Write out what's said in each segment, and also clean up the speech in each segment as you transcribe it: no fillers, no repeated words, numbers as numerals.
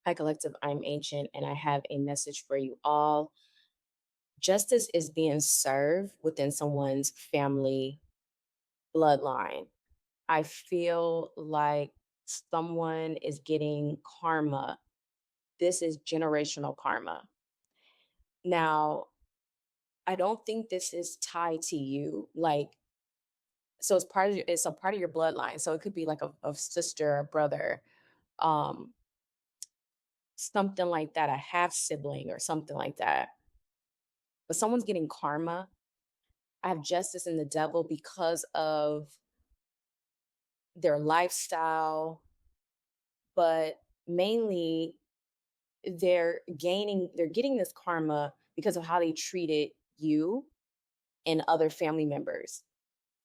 Hi, Collective. I'm Ancient, and I have a message for you all. Justice is being served within someone's family bloodline. I feel like someone is getting karma. This is generational karma. Now, I don't think this is tied to you. So it's a part of your bloodline. So it could be like a sister, a brother, um, something like that, a half sibling or something like that. But someone's getting karma. I have justice in the devil because of their lifestyle, but mainly they're getting this karma because of how they treated you and other family members.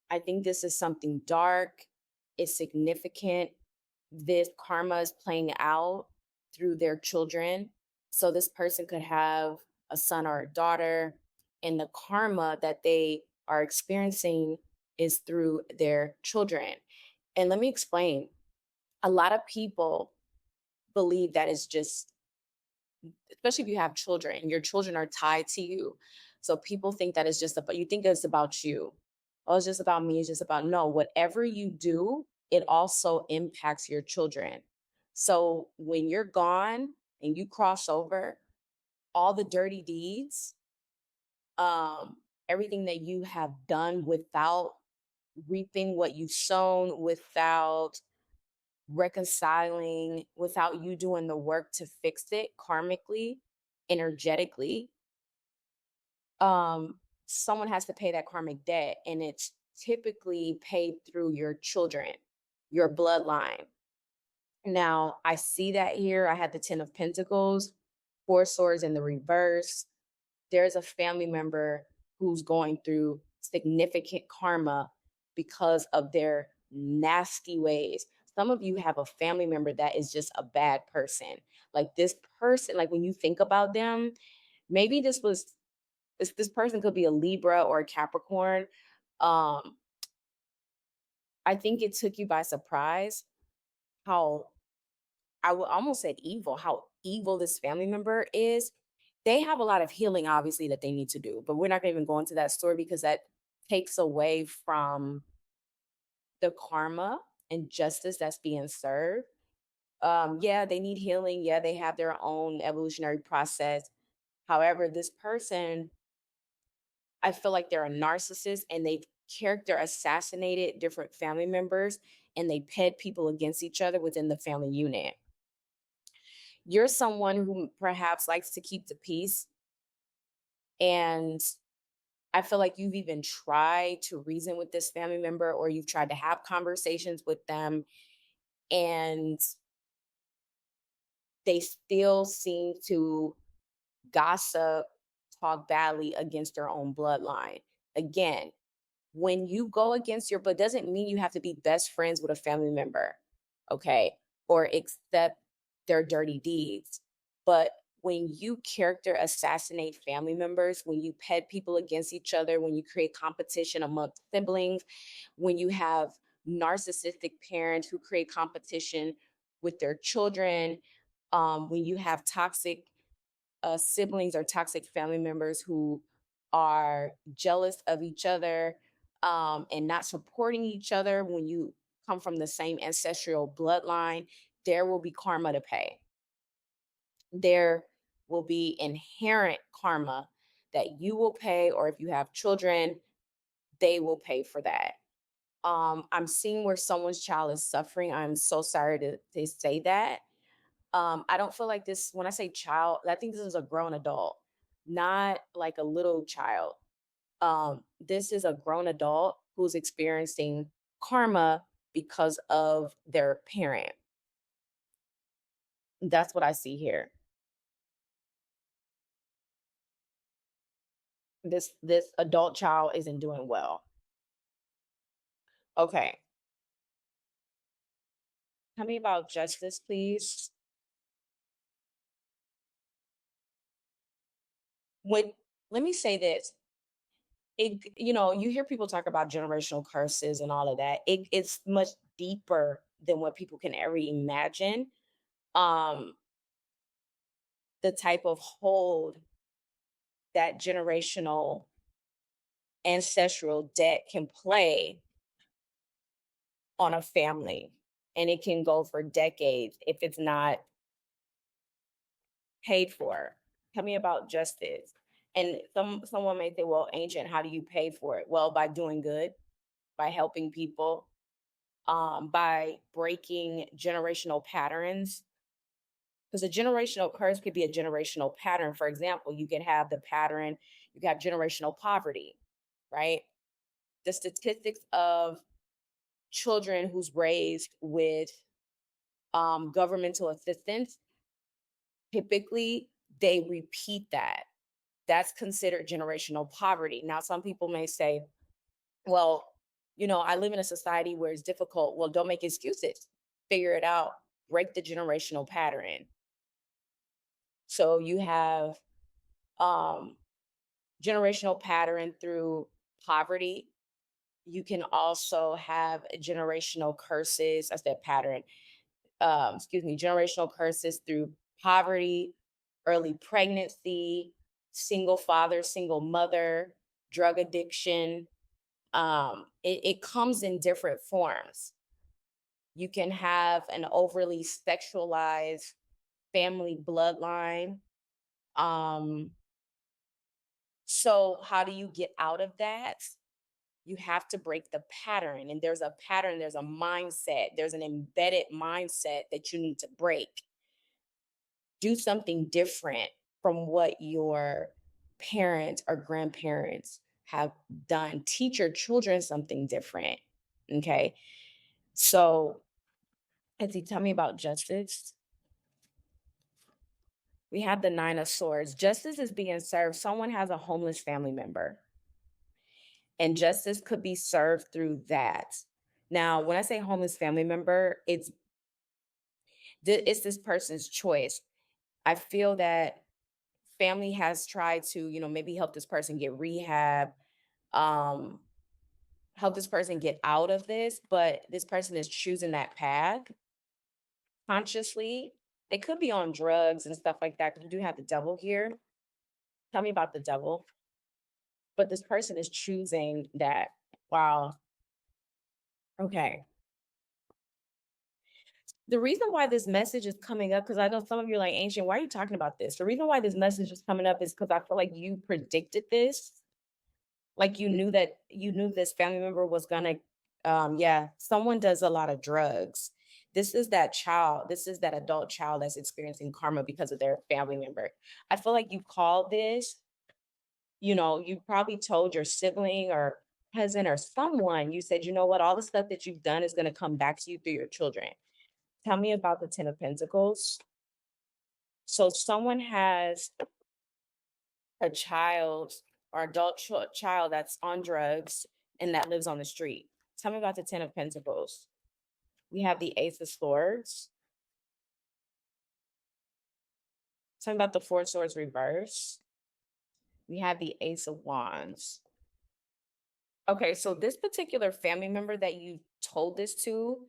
I think this is something dark, it's significant. This karma is playing out through their children. So this person could have a son or a daughter, and the karma that they are experiencing is through their children. And let me explain. A lot of people believe that it's just, especially if you have children, your children are tied to you. So people think that it's just about, you think it's about you. Oh, it's just about me. It's just about, no, whatever you do, it also impacts your children. So when you're gone and you cross over, all the dirty deeds, um, everything that you have done without reaping what you've sown, without reconciling, without you doing the work to fix it karmically, energetically, someone has to pay that karmic debt. And it's typically paid through your children, your bloodline. Now, I see that here. I had the 10 of Pentacles, Four Swords in the reverse. There's a family member who's going through significant karma because of their nasty ways. Some of you have a family member that is just a bad person. Like this person, like when you think about them, maybe this person could be a Libra or a Capricorn. Um, I think it took you by surprise how I would almost say evil, how evil this family member is. They have a lot of healing, obviously, that they need to do, but we're not going to even go into that story because that takes away from the karma and justice that's being served. Yeah, they need healing. Yeah, they have their own evolutionary process. However, this person, I feel like they're a narcissist and they've character assassinated different family members and they pit people against each other within the family unit. You're someone who perhaps likes to keep the peace. And I feel like you've even tried to reason with this family member or you've tried to have conversations with them and they still seem to gossip, talk badly against their own bloodline. Again, when you go against your blood doesn't mean you have to be best friends with a family member, okay? Or accept their dirty deeds. But when you character assassinate family members, when you pit people against each other, when you create competition amongst siblings, when you have narcissistic parents who create competition with their children, when you have toxic siblings or toxic family members who are jealous of each other and not supporting each other when you come from the same ancestral bloodline, there will be karma to pay. There will be inherent karma that you will pay, or if you have children, they will pay for that. I'm seeing where someone's child is suffering. I'm so sorry to say that. I don't feel like this when I say child, I think this is a grown adult, not like a little child. This is a grown adult who's experiencing karma because of their parent. That's what I see here. This adult child isn't doing well. Okay. Tell me about justice, please. When Let me say this. You hear people talk about generational curses and all of that. It's much deeper than what people can ever imagine. Um the type of hold that generational ancestral debt can play on a family. And it can go for decades if it's not paid for. Tell me about justice. And someone may say, well, ancient, how do you pay for it? Well, by doing good, by helping people, by breaking generational patterns. Because a generational curse could be a generational pattern. For example, you can have the pattern, you can have generational poverty, right? The statistics of children who's raised with governmental assistance, typically they repeat that. That's considered generational poverty. Now, some people may say, well, I live in a society where it's difficult. Well, don't make excuses. Figure it out. Break the generational pattern. So you have um, generational pattern through poverty. You can also have generational curses. I said pattern. Excuse me, generational curses through poverty, early pregnancy, single father, single mother, drug addiction. It comes in different forms. You can have an overly sexualized family bloodline. Um, so, how do you get out of that? You have to break the pattern. And there's a pattern, there's a mindset, there's an embedded mindset that you need to break. Do something different from what your parents or grandparents have done. Teach your children something different. Okay. So, as you tell me about justice, we have the Nine of Swords. Justice is being served. Someone has a homeless family member, and justice could be served through that. Now, when I say homeless family member, it's this person's choice. I feel that family has tried to, maybe help this person get rehab, um, help this person get out of this, but this person is choosing that path consciously. They could be on drugs and stuff like that because we do have the devil here. Tell me about the devil. But this person is choosing that. Wow. Okay. The reason why this message is coming up, because I know some of you are like, Ancient, why are you talking about this? The reason why this message is coming up is because I feel like you predicted this. Like you knew this family member was gonna, yeah, someone does a lot of drugs. This is that child, this is that adult child that's experiencing karma because of their family member. I feel like you called this, you probably told your sibling or cousin or someone, you said, you know what, all the stuff that you've done is gonna come back to you through your children. Tell me about the Ten of Pentacles. So someone has a child or adult child that's on drugs and that lives on the street. Tell me about the Ten of Pentacles. We have the Ace of Swords. Tell me about the Four of Swords reverse. We have the Ace of Wands. Okay, so this particular family member that you told this to,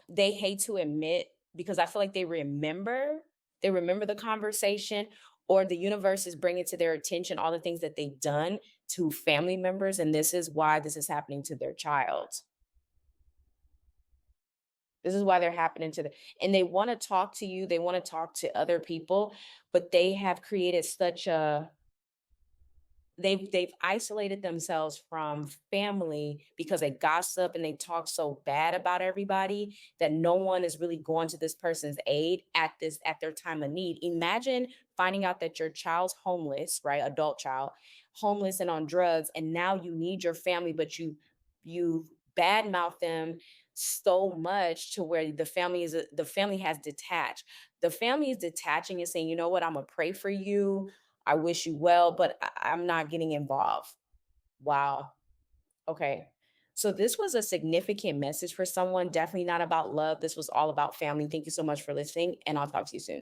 they hate to admit because I feel like they remember the conversation, or the universe is bringing to their attention all the things that they've done to family members, and this is why this is happening to their child. This is why they're happening to the, and they want to talk to you, they want to talk to other people, but they have created such a, they've isolated themselves from family because they gossip and they talk so bad about everybody that no one is really going to this person's aid at their time of need. Imagine finding out that your child's homeless, right? Adult child, homeless and on drugs, and now you need your family, but you badmouth them so much to where the family has detached. The family is detaching and saying, you know what, I'm gonna pray for you, I wish you well, but I'm not getting involved. Wow. Okay. So this was a significant message for someone, definitely not about love. This was all about family. Thank you so much for listening, and I'll talk to you soon.